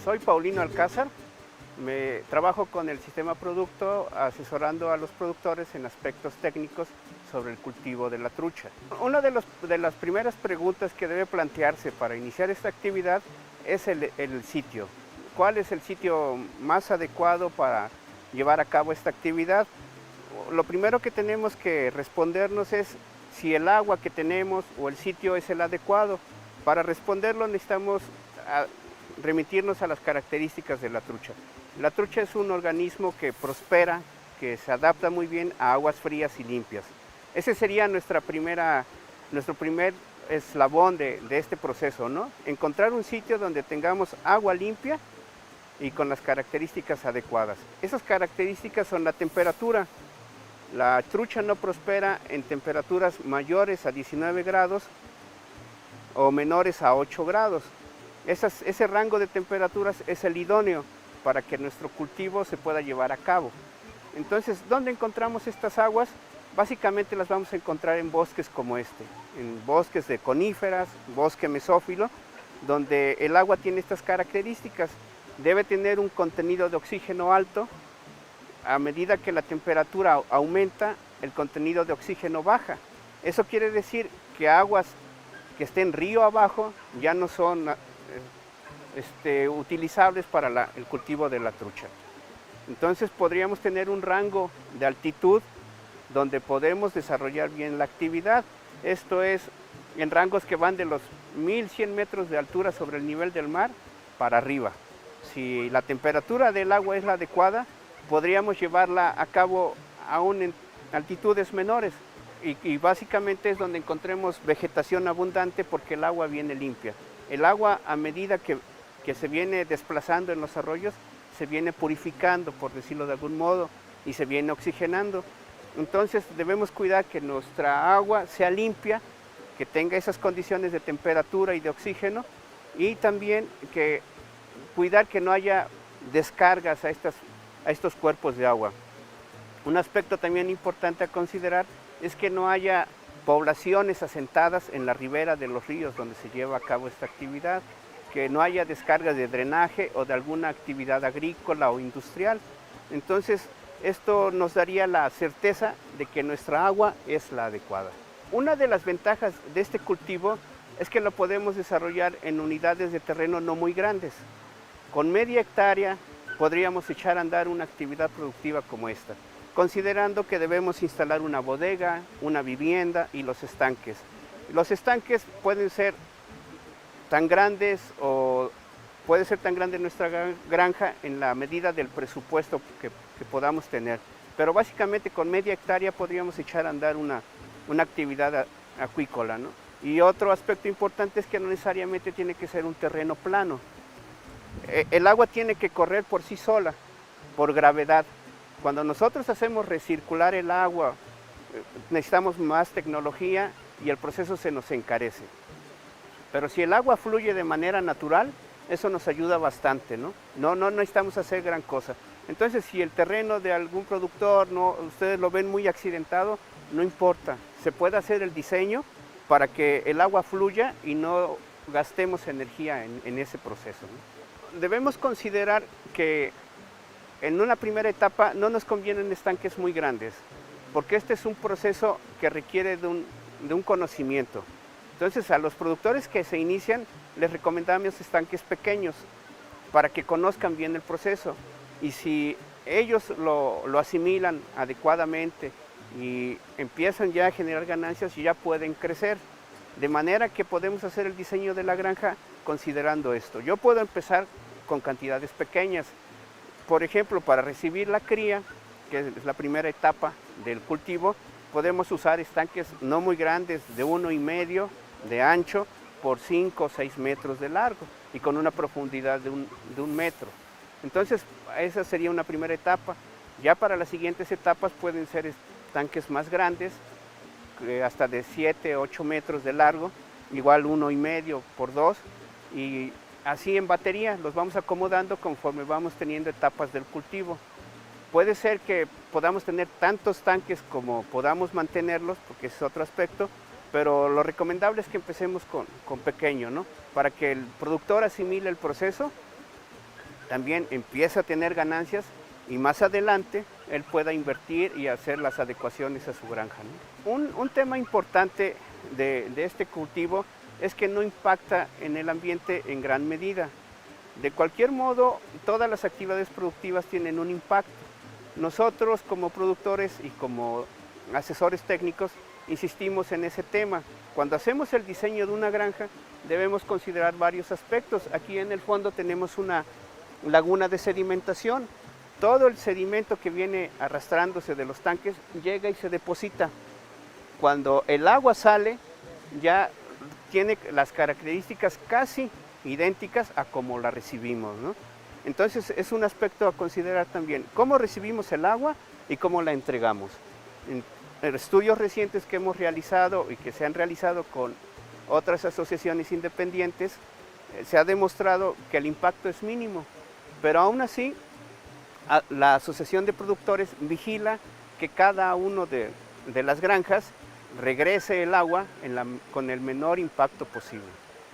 Soy Paulino Alcázar, trabajo con el sistema producto asesorando a los productores en aspectos técnicos sobre el cultivo de la trucha. Una de las primeras preguntas que debe plantearse para iniciar esta actividad es el sitio. ¿Cuál es el sitio más adecuado para llevar a cabo esta actividad? Lo primero que tenemos que respondernos es si el agua que tenemos o el sitio es el adecuado. Para responderlo necesitamos remitirnos a las características de la trucha. La trucha es un organismo que prospera, que se adapta muy bien a aguas frías y limpias. Ese sería nuestro primer eslabón de este proceso, ¿no? Encontrar un sitio donde tengamos agua limpia y con las características adecuadas. Esas características son la temperatura. La trucha no prospera en temperaturas mayores a 19 grados o menores a 8 grados. Ese rango de temperaturas es el idóneo para que nuestro cultivo se pueda llevar a cabo. Entonces, ¿dónde encontramos estas aguas? Básicamente las vamos a encontrar en bosques como este, en bosques de coníferas, bosque mesófilo, donde el agua tiene estas características. Debe tener un contenido de oxígeno alto. A medida que la temperatura aumenta, el contenido de oxígeno baja. Eso quiere decir que aguas que estén río abajo ya no son utilizables para el cultivo de la trucha. Entonces podríamos tener un rango de altitud donde podemos desarrollar bien la actividad. Esto es en rangos que van de los 1100 metros de altura sobre el nivel del mar para arriba. Si la temperatura del agua es la adecuada, podríamos llevarla a cabo aún en altitudes menores y básicamente es donde encontremos vegetación abundante porque el agua viene limpia. El agua, a medida que se viene desplazando en los arroyos, se viene purificando, por decirlo de algún modo, y se viene oxigenando. Entonces debemos cuidar que nuestra agua sea limpia, que tenga esas condiciones de temperatura y de oxígeno, y también cuidar que no haya descargas a estos cuerpos de agua. Un aspecto también importante a considerar es que no haya poblaciones asentadas en la ribera de los ríos donde se lleva a cabo esta actividad, que no haya descargas de drenaje o de alguna actividad agrícola o industrial. Entonces, esto nos daría la certeza de que nuestra agua es la adecuada. Una de las ventajas de este cultivo es que lo podemos desarrollar en unidades de terreno no muy grandes. Con media hectárea podríamos echar a andar una actividad productiva como esta, considerando que debemos instalar una bodega, una vivienda y los estanques. Los estanques pueden ser tan grandes o puede ser tan grande nuestra granja en la medida del presupuesto que podamos tener. Pero básicamente con media hectárea podríamos echar a andar una actividad acuícola, ¿no? Y otro aspecto importante es que no necesariamente tiene que ser un terreno plano. El agua tiene que correr por sí sola, por gravedad. Cuando nosotros hacemos recircular el agua, necesitamos más tecnología y el proceso se nos encarece. Pero si el agua fluye de manera natural, eso nos ayuda bastante, ¿no? No necesitamos hacer gran cosa. Entonces, si el terreno de algún productor, ustedes lo ven muy accidentado, no importa. Se puede hacer el diseño para que el agua fluya y no gastemos energía en ese proceso, ¿no? Debemos considerar que en una primera etapa no nos convienen estanques muy grandes, porque este es un proceso que requiere de un conocimiento. Entonces, a los productores que se inician, les recomendamos estanques pequeños para que conozcan bien el proceso. Y si ellos lo asimilan adecuadamente y empiezan ya a generar ganancias, ya pueden crecer. De manera que podemos hacer el diseño de la granja considerando esto. Yo puedo empezar con cantidades pequeñas. Por ejemplo, para recibir la cría, que es la primera etapa del cultivo, podemos usar estanques no muy grandes, de 1,5 de ancho por 5 o 6 metros de largo y con una profundidad de un metro. Entonces, esa sería una primera etapa. Ya para las siguientes etapas pueden ser estanques más grandes, hasta de 7 o 8 metros de largo, igual 1,5 por 2, y así en batería, los vamos acomodando conforme vamos teniendo etapas del cultivo. Puede ser que podamos tener tantos tanques como podamos mantenerlos, porque ese es otro aspecto, pero lo recomendable es que empecemos con pequeño, ¿no? Para que el productor asimile el proceso, también empiece a tener ganancias y más adelante él pueda invertir y hacer las adecuaciones a su granja, ¿no? Un tema importante de este cultivo es que no impacta en el ambiente en gran medida. De cualquier modo, todas las actividades productivas tienen un impacto. Nosotros como productores y como asesores técnicos insistimos en ese tema. Cuando hacemos el diseño de una granja debemos considerar varios aspectos. Aquí en el fondo tenemos una laguna de sedimentación. Todo el sedimento que viene arrastrándose de los tanques llega y se deposita. Cuando el agua sale ya tiene las características casi idénticas a como la recibimos, ¿no? Entonces es un aspecto a considerar también, cómo recibimos el agua y cómo la entregamos. En estudios recientes que hemos realizado y que se han realizado con otras asociaciones independientes, se ha demostrado que el impacto es mínimo, pero aún así la Asociación de Productores vigila que cada uno de las granjas regrese el agua con el menor impacto posible.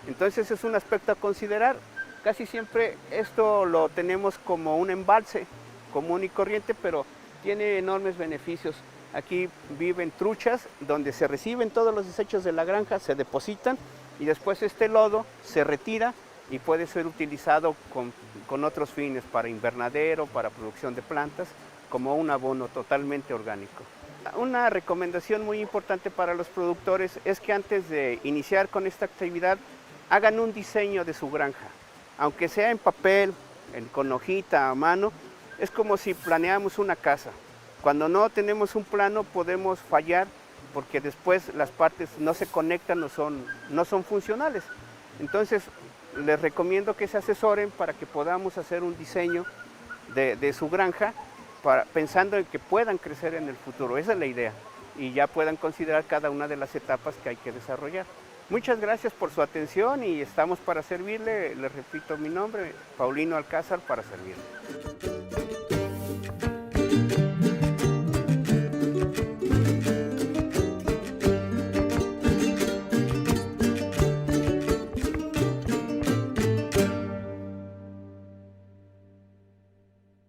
Entonces es un aspecto a considerar. Casi siempre esto lo tenemos como un embalse común y corriente, pero tiene enormes beneficios. Aquí viven truchas donde se reciben todos los desechos de la granja, se depositan y después este lodo se retira y puede ser utilizado con otros fines, para invernadero, para producción de plantas, como un abono totalmente orgánico. Una recomendación muy importante para los productores es que antes de iniciar con esta actividad hagan un diseño de su granja. Aunque sea en papel, con hojita a mano, es como si planeamos una casa. Cuando no tenemos un plano podemos fallar porque después las partes no se conectan, no son funcionales. Entonces les recomiendo que se asesoren para que podamos hacer un diseño de su granja pensando en que puedan crecer en el futuro. Esa es la idea y ya puedan considerar cada una de las etapas que hay que desarrollar. Muchas gracias por su atención y estamos para servirle. Les repito mi nombre, Paulino Alcázar, para servirle.